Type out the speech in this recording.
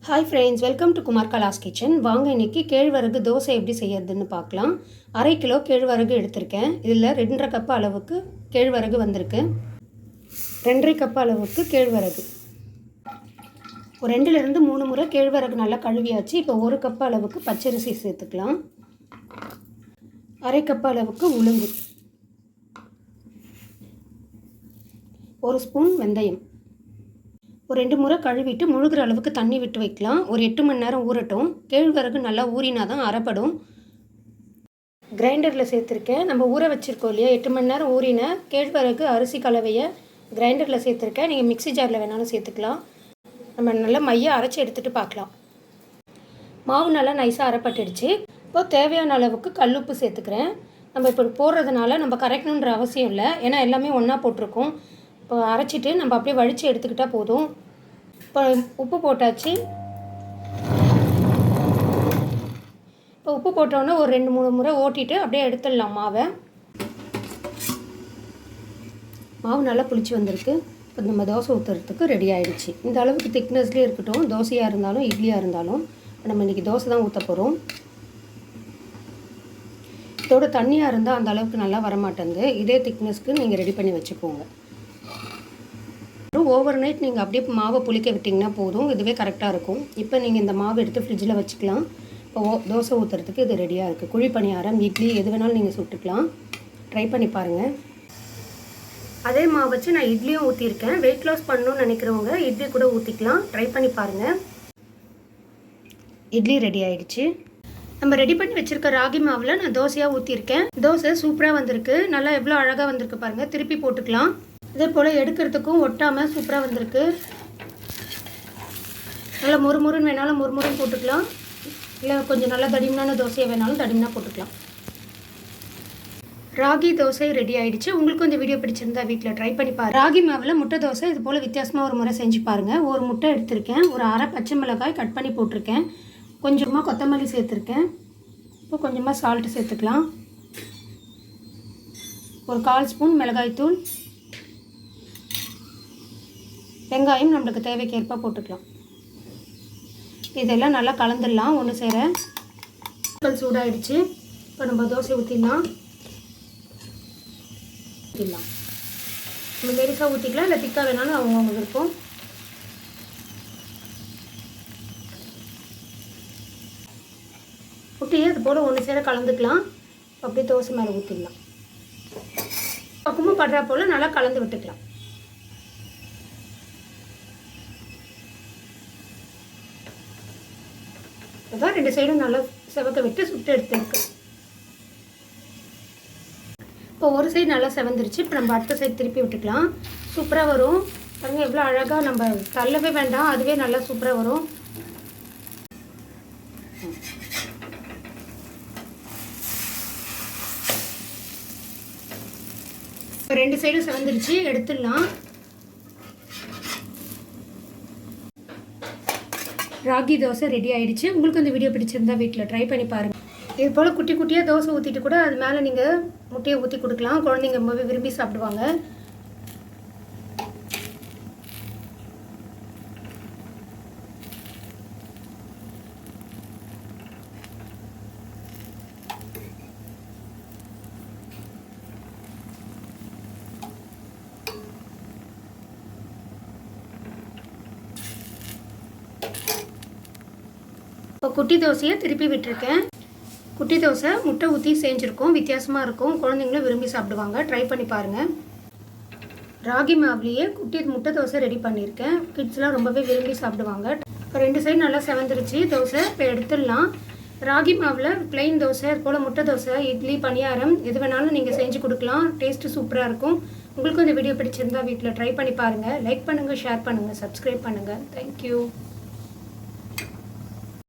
Hi friends, welcome to Kumar Kala's kitchen. வாங்க இன்றைக்கி கேழ்வரகு தோசை எப்படி செய்யறதுன்னு பார்க்கலாம். 1/2 கிலோ கேழ்வரகு எடுத்திருக்கேன். இதில் 2.5 கப் அளவுக்கு கேழ்வரகு வந்திருக்கு. 2.5 கப் அளவுக்கு கேழ்வரகு. ஒரு 2லேருந்து 3 முறை கேழ்வரகு நல்லா கழுவியாச்சு. இப்போ 1 கப் அளவுக்கு பச்சரிசி சேர்த்துக்கலாம். 1/2 கப் அளவுக்கு உளுந்து, 1 ஸ்பூன் வெந்தயம். ஒரு 2 முறை கழுவிட்டு முழுகிற அளவுக்கு தண்ணி விட்டு வைக்கலாம். ஒரு 8 மணி நேரம் ஊறட்டும். கேழ்வரகு நல்லா ஊறினா தான் அரைப்படும். கிரைண்டரில் சேர்த்துருக்கேன். நம்ம ஊற வச்சுருக்கோம் இல்லையா, 8 மணி நேரம் ஊறின கேழ்வரகு அரிசி கலவையை கிரைண்டரில் சேர்த்துருக்கேன். நீங்கள் மிக்ஸி ஜாரில் வேணாலும் சேர்த்துக்கலாம். நம்ம நல்லா மையம் அரைச்சி எடுத்துகிட்டு பார்க்கலாம். மாவு நல்லா நைஸாக அரைப்பட்டுடுச்சு. இப்போது தேவையான அளவுக்கு கல்லுப்பு சேர்த்துக்கிறேன். நம்ம இப்போ போடுறதுனால நம்ம கரைக்கணுன்ற அவசியம் இல்லை, ஏன்னா எல்லாமே ஒன்றா போட்டிருக்கோம். இப்போ அரைச்சிட்டு நம்ம அப்படியே வழித்து எடுத்துக்கிட்டால் போதும். இப்போ உப்பு போட்டாச்சு. இப்போ உப்பு போட்டோன்னே ஒரு 2-3 முறை ஓட்டிட்டு அப்படியே எடுத்துடலாம் மாவை. மாவு நல்லா புளிச்சு வந்திருக்கு. இப்போ நம்ம தோசை ஊற்றுறதுக்கு ரெடி ஆகிடுச்சு. இந்த அளவுக்கு திக்னஸ்லேயே இருக்கட்டும். தோசையாக இருந்தாலும் இட்லியாக இருந்தாலும் நம்ம இன்றைக்கி தோசை தான் ஊற்ற போகிறோம். இதோட தண்ணியாக இருந்தால் அந்த அளவுக்கு நல்லா வரமாட்டேங்குது. இதே திக்னஸ்க்கு நீங்கள் ரெடி பண்ணி வச்சுக்கோங்க. ஓவர் நைட் நீங்கள் அப்படியே மாவை புளிக்க விட்டிங்கன்னா போதும். இதுவே கரெக்டாக இருக்கும். இப்போ நீங்கள் இந்த மாவு எடுத்து ஃப்ரிட்ஜில் வச்சுக்கலாம். இப்போ தோசை ஊற்றுறதுக்கு இது ரெடியாக இருக்குது. குழி பணியாரம், இட்லி எது வேணாலும் நீங்கள் சுட்டுக்கலாம். ட்ரை பண்ணி பாருங்கள். அதே மாவு வச்சு நான் இட்லியும் ஊற்றிருக்கேன். வெயிட் லாஸ் பண்ணணும்னு நினைக்கிறவங்க இட்லி கூட ஊற்றிக்கலாம். ட்ரை பண்ணி பாருங்கள். இட்லி ரெடி ஆகிடுச்சு. நம்ம ரெடி பண்ணி வச்சுருக்க ராகி மாவில் நான் தோசையாக ஊற்றிருக்கேன். தோசை சூப்பராக வந்திருக்கு. நல்லா எவ்வளோ அழகாக வந்திருக்கு பாருங்கள். திருப்பி போட்டுக்கலாம். இதே போல் எடுக்கிறதுக்கும் ஒட்டாமல் சூப்பராக வந்திருக்கு. நல்லா முறுமுறுன்னு வேணாலும் முறுமுறுன்னு போட்டுக்கலாம். இல்லை கொஞ்சம் நல்லா தடிமனான தோசையை வேணாலும் தடிமனாக போட்டுக்கலாம். ராகி தோசை ரெடி ஆகிடுச்சு. உங்களுக்கும் இந்த வீடியோ பிடிச்சிருந்தா வீட்டில் ட்ரை பண்ணி பாருங்கள். ராகி மாவில் முட்டை தோசை இது போல் வித்தியாசமாக ஒரு முறை செஞ்சு பாருங்கள். ஒரு முட்டை எடுத்திருக்கேன். ஒரு அரை பச்சை மிளகாய் கட் பண்ணி போட்டிருக்கேன். கொஞ்சமாக கொத்தமல்லி சேர்த்துருக்கேன். இப்போ கொஞ்சமாக சால்ட்டு சேர்த்துக்கலாம். ஒரு 1/4 ஸ்பூன் மிளகாய்த்தூள். வெங்காயம் நம்மளுக்கு தேவைக்கேற்ப போட்டுக்கலாம். இதெல்லாம் நல்லா கலந்துடலாம் ஒன்று சேர. சூடாகிடுச்சு. இப்போ நம்ம தோசை ஊற்றிடலாம். நம்ம மெரிசாக ஊற்றிக்கலாம், இல்லை திக்காக வேணாலும் அவங்கவுங்க விருப்பம். ஊற்றியே அது போல் ஒன்று சேர கலந்துக்கலாம். அப்படியே தோசை மேலே ஊற்றிடலாம். பக்கமும் படுறா போல் நல்லா கலந்து விட்டுக்கலாம். அதான் 2 சைடும் நல்லா செவக்க விட்டு சுட்டு எடுத்துருக்கு. இப்போ ஒரு சைடு நல்லா செவந்துருச்சு. இப்போ நம்ம அடுத்த சைடு திருப்பி விட்டுக்கலாம். சூப்பராக வரும் பாருங்கள். எவ்வளோ அழகாக நம்ம தள்ளவே வேண்டாம், அதுவே நல்லா சூப்பராக வரும். இப்போ 2 சைடும் செவந்துருச்சு, எடுத்துடலாம். ராகி தோசை ரெடி ஆகிடுச்சு. உங்களுக்கு இந்த வீடியோ பிடிச்சிருந்தா வீட்டில் ட்ரை பண்ணி பாருங்கள். இது போல் குட்டி குட்டியாக தோசை ஊற்றிட்டு கூட அது மேலே நீங்கள் முட்டையை ஊற்றி கொடுக்கலாம். குழந்தைங்க ரொம்பவே விரும்பி சாப்பிடுவாங்க. இப்போ குட்டி தோசையை திருப்பி விட்டுருக்கேன். குட்டி தோசை முட்டை ஊற்றி செஞ்சுருக்கோம். வித்தியாசமாக இருக்கும். குழந்தைங்களும் விரும்பி சாப்பிடுவாங்க. ட்ரை பண்ணி பாருங்கள். ராகி மாவுலேயே குட்டி முட்டை தோசை ரெடி பண்ணியிருக்கேன். கிட்ஸ்லாம் ரொம்பவே விரும்பி சாப்பிடுவாங்க. இப்போ 2 சைடு நல்லா செவந்துருச்சு தோசை. இப்போ எடுத்துடலாம். ராகி மாவில் பிளெயின் தோசை, அது போல் முட்டை தோசை, இட்லி, பணியாரம் எது வேணாலும் நீங்கள் செஞ்சு கொடுக்கலாம். டேஸ்ட்டு சூப்பராக இருக்கும். உங்களுக்கும் இந்த வீடியோ பிடிச்சிருந்தா வீட்டில் ட்ரை பண்ணி பாருங்கள். லைக் பண்ணுங்கள், ஷேர் பண்ணுங்கள், சப்ஸ்கிரைப் பண்ணுங்கள். தேங்க்யூ.